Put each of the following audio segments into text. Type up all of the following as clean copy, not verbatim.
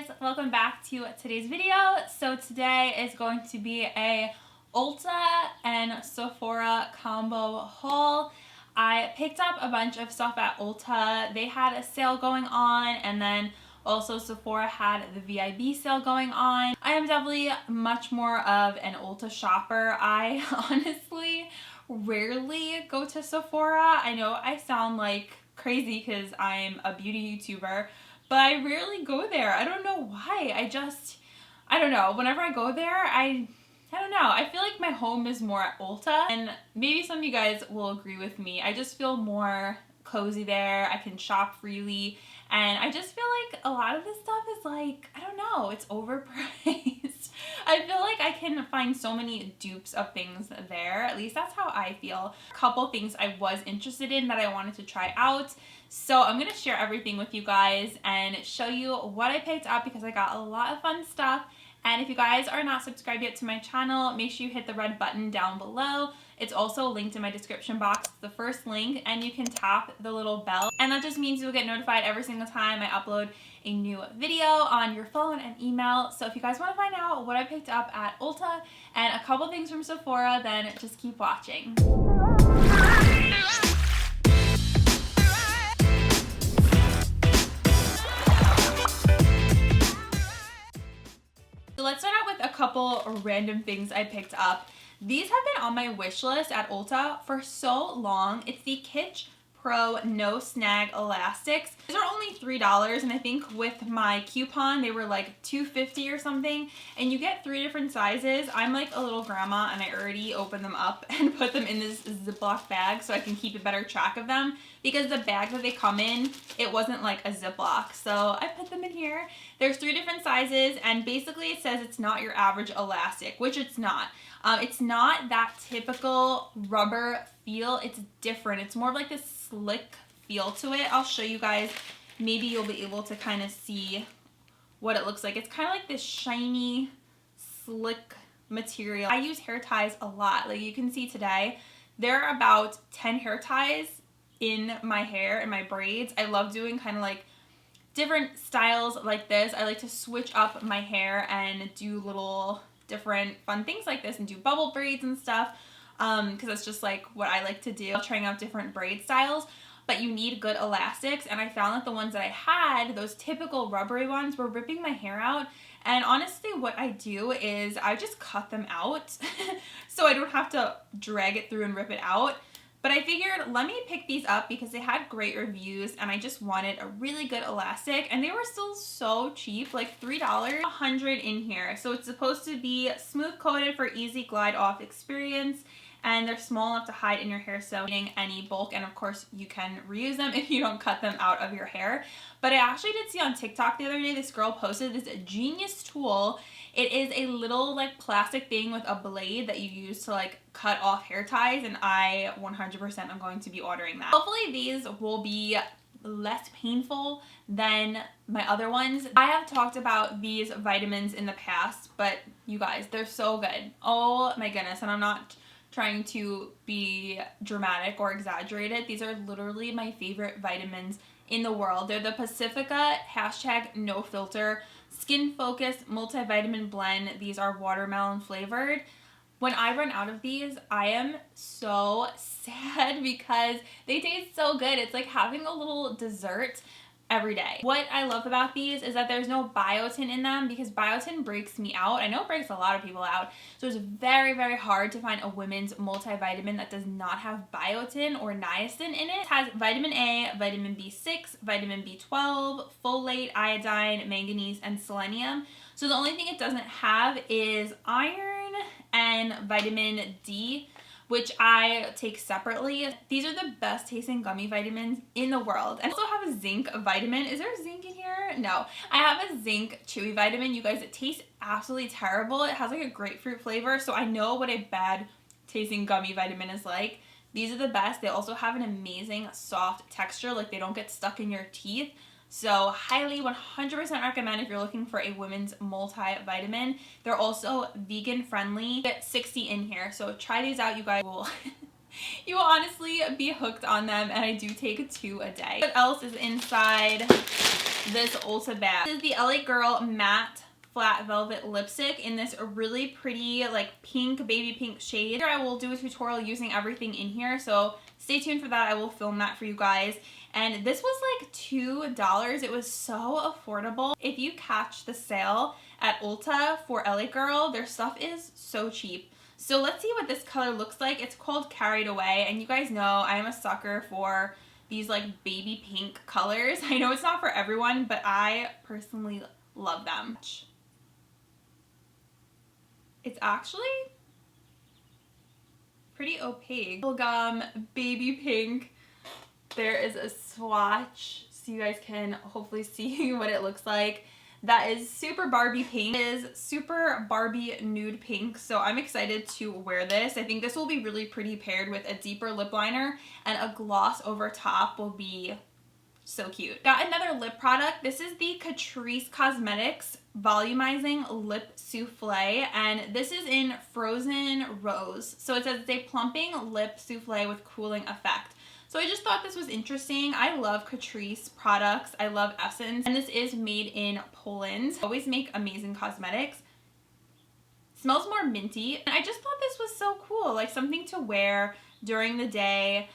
guys, welcome back to today's video. So today is going to be a Ulta and Sephora combo haul. I picked up a bunch of stuff at Ulta. They had a sale going on, and then also Sephora had the VIB sale going on. I am definitely much more of an Ulta shopper. I honestly rarely go to Sephora. I know I sound like crazy because I'm a beauty YouTuber, but I rarely go there. I don't know why. I don't know. Whenever I go there, I don't know. I feel like my home is more at Ulta, and maybe some of you guys will agree with me. I just feel more cozy there. I can shop freely, and I just feel like a lot of this stuff is like, I don't know, it's overpriced. I feel like I can find so many dupes of things there. At least that's how I feel. A couple things I was interested in that I wanted to try out. So I'm going to share everything with you guys and show you what I picked up because I got a lot of fun stuff. And if you guys are not subscribed yet to my channel, make sure you hit the red button down below. It's also linked in my description box, the first link, and you can tap the little bell. And that just means you'll get notified every single time I upload a new video on your phone and email. So if you guys want to find out what I picked up at Ulta and a couple things from Sephora, then just keep watching. So let's start out with a couple random things I picked up. These have been on my wish list at Ulta for so long. It's the Kitsch Pro No Snag Elastics. These are only $3, and I think with my coupon they were like $2.50 or something, and you get 3 different sizes. I'm like a little grandma and I already opened them up and put them in this Ziploc bag so I can keep a better track of them, because the bag that they come in, it wasn't like a Ziploc, so I put them in here. There's 3 different sizes, and basically it says it's not your average elastic, which it's not. It's not that typical rubber feel. It's different. It's more of like this slick feel to it. I'll show you guys. Maybe you'll be able to kind of see what it looks like. It's kind of like this shiny, slick material. I use hair ties a lot. Like you can see today, there are about 10 hair ties in my hair and my braids. I love doing kind of like different styles like this. I like to switch up my hair and do little different fun things like this and do bubble braids and stuff, because that's just like what I like to do, trying out different braid styles. But you need good elastics, and I found that the ones that I had, those typical rubbery ones, were ripping my hair out. And honestly, what I do is I just cut them out so I don't have to drag it through and rip it out. But I figured, let me pick these up because they had great reviews and I just wanted a really good elastic, and they were still so cheap, like $3, $100 in here. So it's supposed to be smooth coated for easy glide off experience, and they're small enough to hide in your hair so any bulk, and of course you can reuse them if you don't cut them out of your hair. But I actually did see on TikTok the other day, this girl posted this genius tool. It is a little like plastic thing with a blade that you use to like cut off hair ties, and I 100% am going to be ordering that. Hopefully these will be less painful than my other ones. I have talked about these vitamins in the past, but you guys, they're so good. Oh my goodness, and I'm not trying to be dramatic or exaggerate it. These are literally my favorite vitamins in the world. They're the Pacifica #NoFilter Skin Focus Multivitamin Blend. These are watermelon flavored. When I run out of these, I am so sad because they taste so good. It's like having a little dessert every day. What I love about these is that there's no biotin in them, because biotin breaks me out. I know it breaks a lot of people out. So it's very, very hard to find a women's multivitamin that does not have biotin or niacin in it. It has vitamin A, vitamin B6, vitamin B12, folate, iodine, manganese, and selenium. So the only thing it doesn't have is iron and vitamin D, which I take separately. These are the best tasting gummy vitamins in the world. And I also have a zinc vitamin. Is there zinc in here? No. I have a zinc chewy vitamin. You guys, it tastes absolutely terrible. It has like a grapefruit flavor, so I know what a bad tasting gummy vitamin is like. These are the best. They also have an amazing soft texture, like they don't get stuck in your teeth. So highly 100% recommend if you're looking for a women's multivitamin. They're also vegan friendly. Get 60 in here, so try these out, you guys. You will honestly be hooked on them, and I do take 2 a day. What else is inside? this Ulta bag. This is the LA Girl Matte Flat Velvet Lipstick in this really pretty like pink, baby pink shade. Here I will do a tutorial using everything in here, so stay tuned for that. I will film that for you guys. And this was like $2. It was so affordable. If you catch the sale at Ulta for LA Girl, their stuff is so cheap. So let's see what this color looks like. It's called Carried Away, and you guys know I am a sucker for these like baby pink colors. I know it's not for everyone, but I personally love them. It's actually pretty opaque. Bubblegum, baby pink. There is a swatch so you guys can hopefully see what it looks like. That is super Barbie pink. It is super Barbie nude pink, so I'm excited to wear this. I think this will be really pretty paired with a deeper lip liner, and a gloss over top will be so cute. Got another lip product. This is the Catrice Cosmetics Volumizing Lip Souffle, and this is in Frozen Rose. So it says it's a plumping lip souffle with cooling effect. So I just thought this was interesting. I love Catrice products. I love Essence, and this is made in Poland. Always make amazing cosmetics. Smells more minty, and I just thought this was so cool, like something to wear during the day,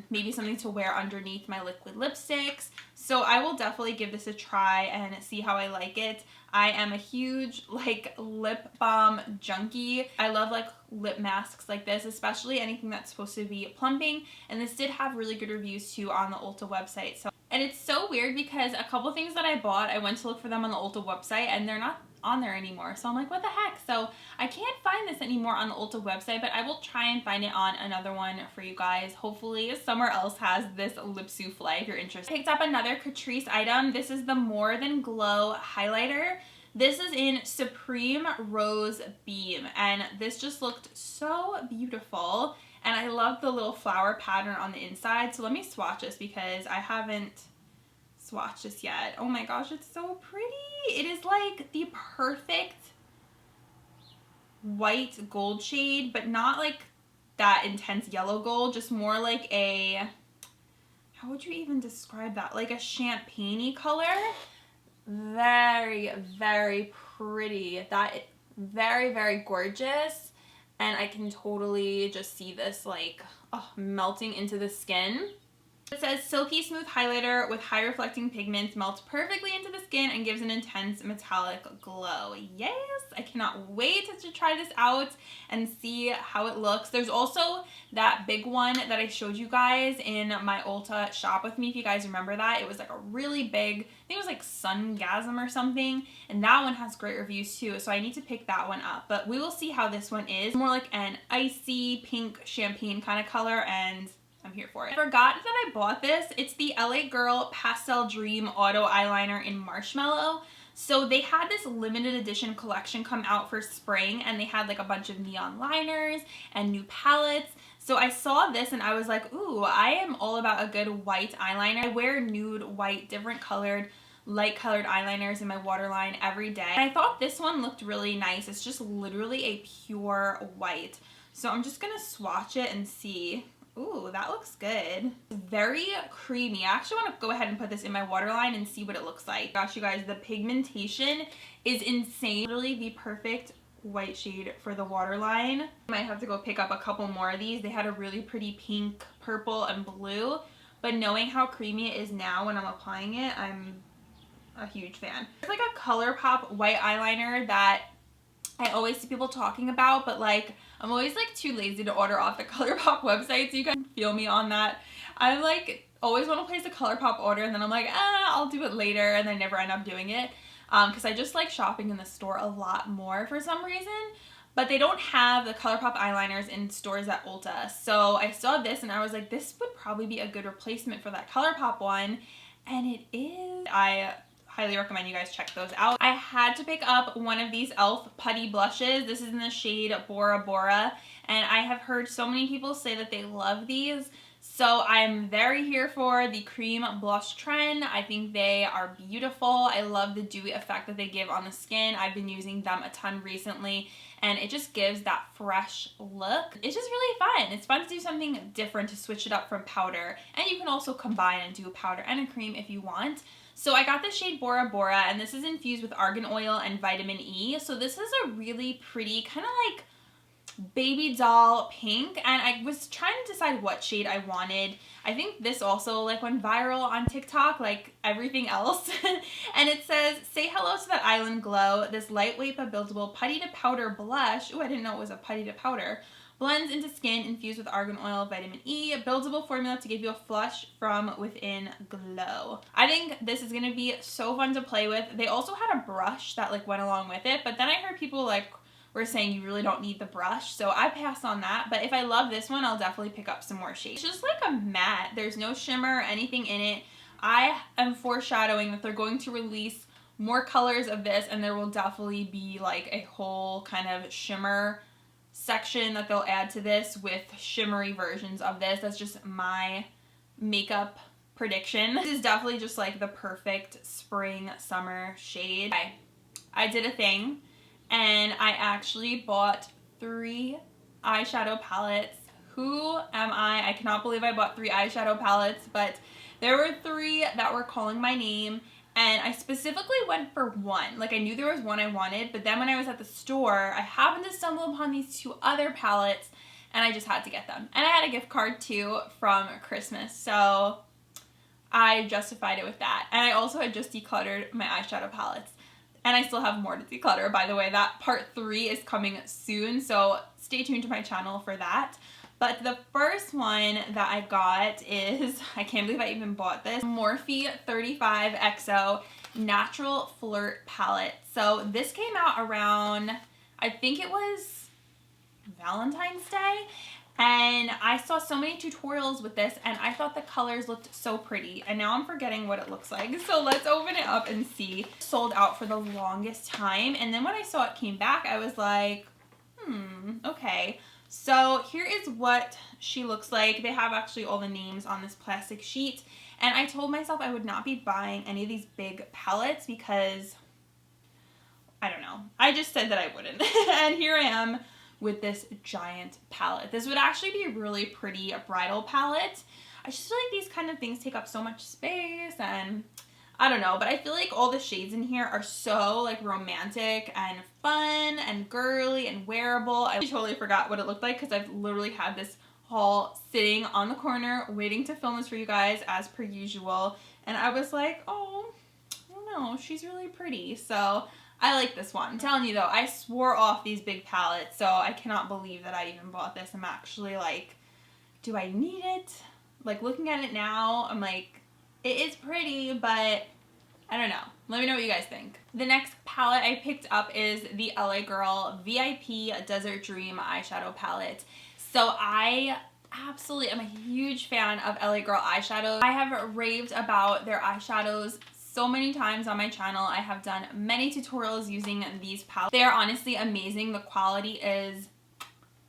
maybe something to wear underneath my liquid lipsticks. So I will definitely give this a try and see how I like it. I am a huge like lip balm junkie. I love like lip masks like this, especially anything that's supposed to be plumping, and this did have really good reviews too on the Ulta website. So, and it's so weird because a couple things that I bought, I went to look for them on the Ulta website and they're not on there anymore. So I'm like, what the heck? So I can't find this anymore on the Ulta website, but I will try and find it on another one for you guys. Hopefully somewhere else has this lip souffle if you're interested. I picked up another Catrice item. This is the More Than Glow highlighter. This is in Supreme Rose Beam, and this just looked so beautiful, and I love the little flower pattern on the inside. So let me swatch this because I haven't swatched this yet. Oh my gosh, it's so pretty. It is like the perfect white gold shade, but not like that intense yellow gold, just more like a, how would you even describe that? Like a champagne-y color. Very, very pretty. That very, very gorgeous, and I can totally just see this like melting into the skin. It says silky smooth highlighter with high reflecting pigments, melts perfectly into the skin and gives an intense metallic glow. Yes, I cannot wait to try this out and see how it looks. There's also that big one that I showed you guys in my Ulta shop with me, if you guys remember that. It was like a really big, I think it was like Sungasm or something, and that one has great reviews too, so I need to pick that one up. But we will see how this one is. More like an icy pink champagne kind of color, and I'm here for it. I forgot that I bought this. It's the LA Girl Pastel Dream Auto Eyeliner in Marshmallow. So they had this limited edition collection come out for spring, and they had like a bunch of neon liners and new palettes. So I saw this and I was like, ooh, I am all about a good white eyeliner. I wear nude, white, different colored, light colored eyeliners in my waterline every day. And I thought this one looked really nice. It's just literally a pure white. So I'm just gonna swatch it and see. Ooh, that looks good. Very creamy. I actually want to go ahead and put this in my waterline and see what it looks like. Gosh, you guys, the pigmentation is insane. Literally the perfect white shade for the waterline. I might have to go pick up a couple more of these. They had a really pretty pink, purple, and blue. But knowing how creamy it is now when I'm applying it, I'm a huge fan. It's like a ColourPop white eyeliner that I always see people talking about, but like I'm always like too lazy to order off the ColourPop website, so you can feel me on that. I like always want to place a ColourPop order and then I'm like, I'll do it later, and I never end up doing it because I just like shopping in the store a lot more for some reason. But they don't have the ColourPop eyeliners in stores at Ulta, so I saw this and I was like, this would probably be a good replacement for that ColourPop one, and it is. I highly recommend you guys check those out. I had to pick up one of these e.l.f. putty blushes. This is in the shade Bora Bora, and I have heard so many people say that they love these. So I'm very here for the cream blush trend. I think they are beautiful. I love the dewy effect that they give on the skin. I've been using them a ton recently, and it just gives that fresh look. It's just really fun. It's fun to do something different, to switch it up from powder. And you can also combine and do a powder and a cream if you want. So I got the shade Bora Bora, and this is infused with argan oil and vitamin E. So this is a really pretty, kind of like baby doll pink, and I was trying to decide what shade I wanted. I think this also like went viral on TikTok like everything else. And it says, say hello to that island glow. This lightweight but buildable putty to powder blush. Oh, I didn't know it was a putty to powder. Blends into skin, infused with argan oil, vitamin E, a buildable formula to give you a flush from within glow. I think this is gonna be so fun to play with. They also had a brush that like went along with it, but then I heard people like were saying you really don't need the brush, so I passed on that. But if I love this one, I'll definitely pick up some more shades. It's just like a matte. There's no shimmer or anything in it. I am foreshadowing that they're going to release more colors of this, and there will definitely be like a whole kind of shimmer section that they'll add to this with shimmery versions of this. That's just my makeup prediction. This is definitely just like the perfect spring summer shade. I did a thing, and I actually bought 3 eyeshadow palettes. Who am I? I cannot believe I bought 3 eyeshadow palettes, but there were 3 that were calling my name, and I specifically went for one. Like, I knew there was one I wanted, but then when I was at the store, I happened to stumble upon these 2 other palettes, and I just had to get them. And I had a gift card too from Christmas, so I justified it with that. And I also had just decluttered my eyeshadow palettes. And I still have more to declutter, by the way. That part 3 is coming soon, so stay tuned to my channel for that. But the first one that I got is, I can't believe I even bought this, Morphe 35 XO Natural Flirt Palette. So this came out around, I think it was Valentine's Day. And I saw so many tutorials with this, and I thought the colors looked so pretty, and now I'm forgetting what it looks like. So let's open it up and see. Sold out for the longest time, and then when I saw it came back, I was like, okay. So here is what she looks like. They have actually all the names on this plastic sheet, and I told myself I would not be buying any of these big palettes because, I don't know. I just said that I wouldn't, and here I am with this giant palette. This would actually be a really pretty bridal palette. I just feel like these kind of things take up so much space, and I don't know, but I feel like all the shades in here are so like romantic and fun and girly and wearable. I totally forgot what it looked like because I've literally had this haul sitting on the corner waiting to film this for you guys as per usual, and I was like, oh, I don't know, she's really pretty. So I like this one. I'm telling you though, I swore off these big palettes, so I cannot believe that I even bought this. I'm actually like, do I need it? Like, looking at it now, I'm like, it is pretty, but I don't know. Let me know what you guys think. The next palette I picked up is the LA Girl VIP Desert Dream eyeshadow palette. So I absolutely am a huge fan of LA Girl eyeshadows. I have raved about their eyeshadows so many times on my channel. I have done many tutorials using these palettes. They are honestly amazing. The quality is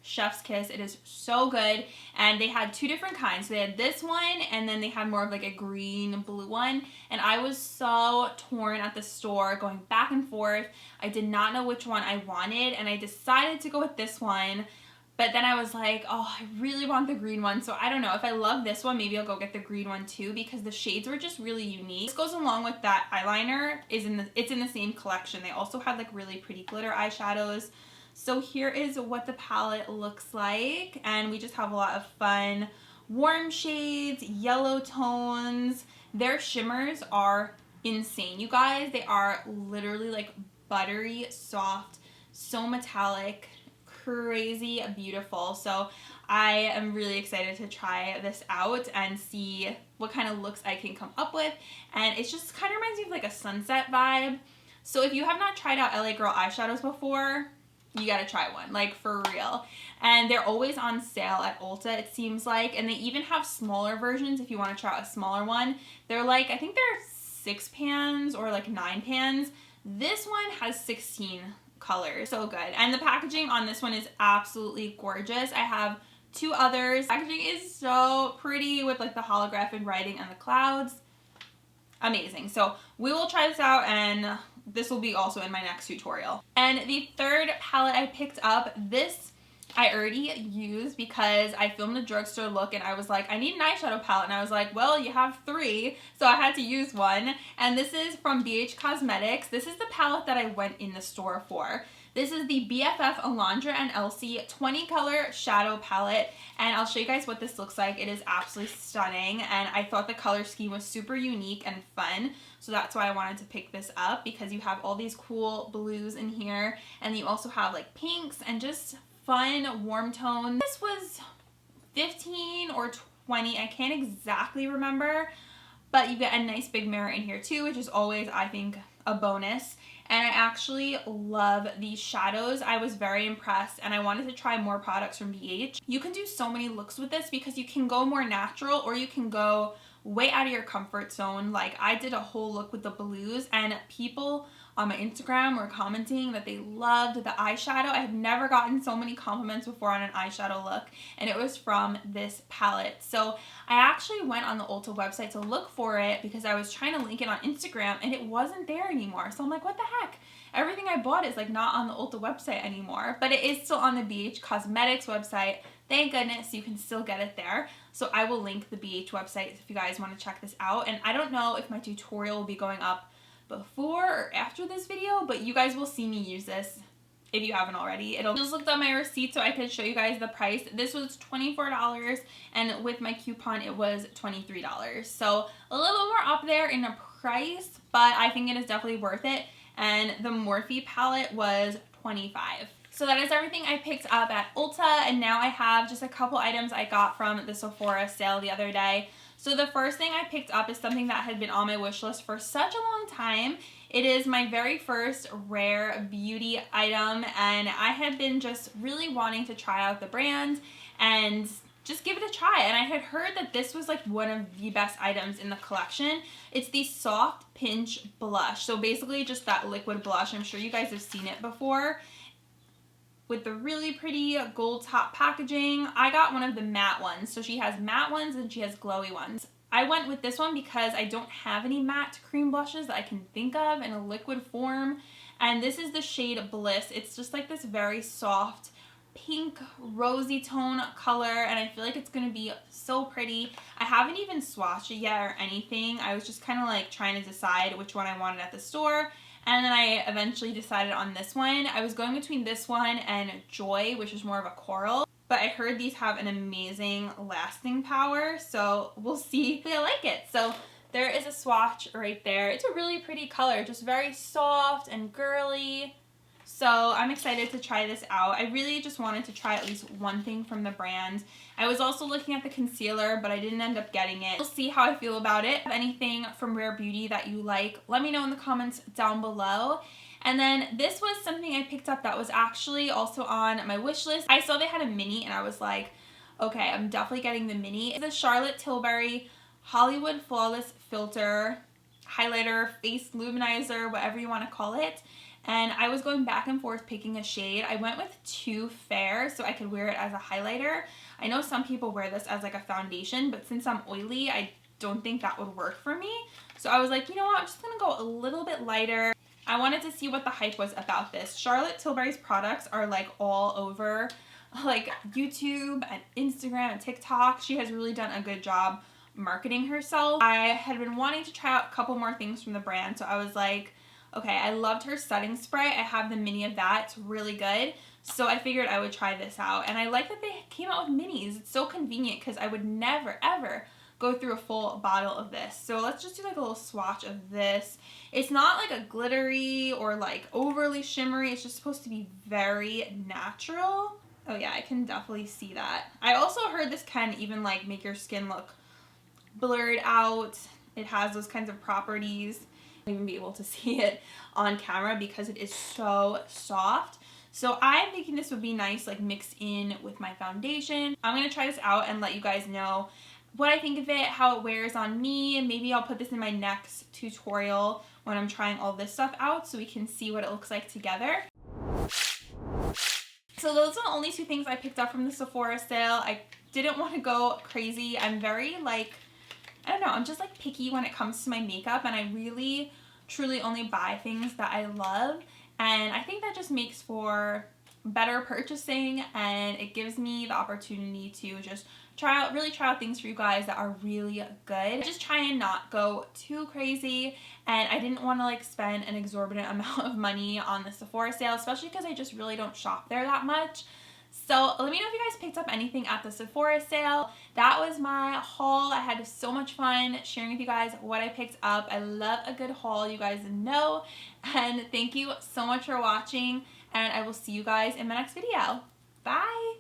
chef's kiss. It is so good, and they had 2 different kinds. So they had this one, and then they had more of like a green blue one, and I was so torn at the store going back and forth. I did not know which one I wanted, and I decided to go with this one. But then I was like, oh, I really want the green one. So I don't know. If I love this one, maybe I'll go get the green one too, because the shades were just really unique. This goes along with that eyeliner. It's in the same collection. They also had like really pretty glitter eyeshadows. So here is what the palette looks like. And we just have a lot of fun warm shades, yellow tones. Their shimmers are insane, you guys. They are literally like buttery soft, so metallic, crazy beautiful. So I am really excited to try this out and see what kind of looks I can come up with. And it just kind of reminds me of like a sunset vibe. So if you have not tried out LA Girl eyeshadows before, you gotta try one, like for real. And they're always on sale at Ulta, it seems like, and they even have smaller versions if you want to try out a smaller one. They're like, I think they're 6 pans or like 9 pans. This one has 16 colors. So good. And the packaging on this one is absolutely gorgeous. I have 2 others. Packaging is so pretty with like the holographic writing and the clouds. Amazing. So we will try this out, and this will be also in my next tutorial. And the third palette I picked up, this I already used because I filmed a drugstore look and I was like, I need an eyeshadow palette. And I was like, well, you have 3. So I had to use one. And this is from BH Cosmetics. This is the palette that I went in the store for. This is the BFF Alondra and Elsie 20 color shadow palette. And I'll show you guys what this looks like. It is absolutely stunning. And I thought the color scheme was super unique and fun. So that's why I wanted to pick this up, because you have all these cool blues in here. And you also have like pinks and just fun warm tone. This was 15 or 20, I can't exactly remember, but you get a nice big mirror in here too, which is always, I think, a bonus. And I actually love these shadows. I was very impressed and I wanted to try more products from BH. You can do so many looks with this because you can go more natural or you can go way out of your comfort zone. Like I did a whole look with the blues and people on my Instagram were commenting that they loved the eyeshadow. I have never gotten so many compliments before on an eyeshadow look, and it was from this palette. So I actually went on the Ulta website to look for it because I was trying to link it on Instagram and it wasn't there anymore. So I'm like, what the heck? Everything I bought is like not on the Ulta website anymore, but it is still on the BH Cosmetics website. Thank goodness you can still get it there. So I will link the BH website if you guys want to check this out. And I don't know if my tutorial will be going up before or after this video, but you guys will see me use this if you haven't already. It'll just looked at my receipt so I could show you guys the price. This was $24 and with my coupon it was $23. So a little more up there in a price, but I think it is definitely worth it. And the Morphe palette was $25. So that is everything I picked up at Ulta, and now I have just a couple items I got from the Sephora sale the other day. So the first thing I picked up is something that had been on my wish list for such a long time. It is my very first rare beauty item, and I had been just really wanting to try out the brand and just give it a try. And I had heard that this was like one of the best items in the collection. It's the Soft Pinch Blush. So basically just that liquid blush. I'm sure you guys have seen it before, with the really pretty gold top packaging. I got one of the matte ones. So she has matte ones and she has glowy ones. I went with this one because I don't have any matte cream blushes that I can think of in a liquid form. And this is the shade Bliss. It's just like this very soft pink rosy tone color, and I feel like it's gonna be so pretty. I haven't even swatched it yet or anything. I was just kind of like trying to decide which one I wanted at the store. And then I eventually decided on this one. I was going between this one and Joy, which is more of a coral. But I heard these have an amazing lasting power, so we'll see if I like it. So there is a swatch right there. It's a really pretty color, just very soft and girly. So I'm excited to try this out. I really just wanted to try at least one thing from the brand. I was also looking at the concealer, but I didn't end up getting it. We'll see how I feel about it. If anything from Rare Beauty that you like, let me know in the comments down below. And then this was something I picked up that was actually also on my wish list. I saw they had a mini and I was like, okay, I'm definitely getting the mini. It's the Charlotte Tilbury Hollywood Flawless Filter Highlighter, Face Luminizer, whatever you want to call it. And I was going back and forth picking a shade. I went with Too Fair so I could wear it as a highlighter. I know some people wear this as like a foundation, but since I'm oily, I don't think that would work for me. So I was like, you know what, I'm just gonna go a little bit lighter. I wanted to see what the hype was about this. Charlotte Tilbury's products are like all over like YouTube and Instagram and TikTok. She has really done a good job marketing herself. I had been wanting to try out a couple more things from the brand, so I was like, okay, I loved her setting spray. I have the mini of that. It's really good. So I figured I would try this out. And I like that they came out with minis. It's so convenient because I would never, ever go through a full bottle of this. So let's just do like a little swatch of this. It's not like a glittery or like overly shimmery. It's just supposed to be very natural. Oh yeah, I can definitely see that. I also heard this can even like make your skin look blurred out. It has those kinds of properties. Even be able to see it on camera because it is so soft. So I'm thinking this would be nice like mixed in with my foundation. I'm gonna try this out and let you guys know what I think of it, how it wears on me, and maybe I'll put this in my next tutorial when I'm trying all this stuff out so we can see what it looks like together. So those are the only two things I picked up from the Sephora sale. I didn't want to go crazy. I'm very like, I don't know, I'm just like picky when it comes to my makeup, and I really truly only buy things that I love, and I think that just makes for better purchasing, and it gives me the opportunity to just really try out things for you guys that are really good. Just try and not go too crazy, and I didn't want to like spend an exorbitant amount of money on the Sephora sale, especially because I just really don't shop there that much. So let me know if you guys picked up anything at the Sephora sale. That was my haul. I had so much fun sharing with you guys what I picked up. I love a good haul, you guys know. And thank you so much for watching, and I will see you guys in my next video. Bye!